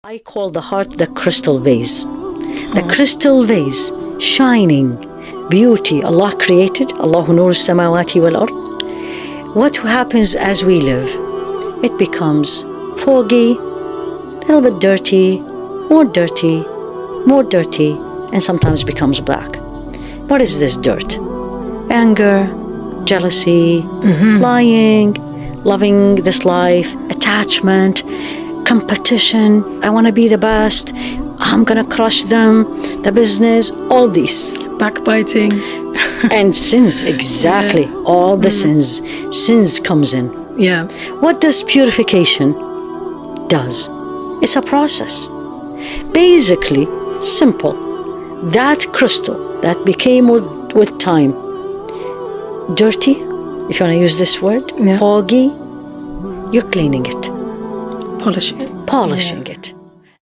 I call the heart the crystal vase. The crystal vase, shining, beauty Allah created. Allahu nur samawati wal ard. What happens as we live? It becomes foggy, a little bit dirty, more dirty, more dirty, and sometimes becomes black. What is this dirt? Anger, jealousy, lying, loving this life, attachment, competition. I want to be the best. I'm going to crush them, the business, all these. Backbiting. And sins, exactly. Yeah. All the sins. Sins comes in. Yeah. What does purification does? It's a process. Basically, simple. That crystal that became with time, dirty, if you want to use this word, foggy, you're cleaning it. Polishing it. Polishing it.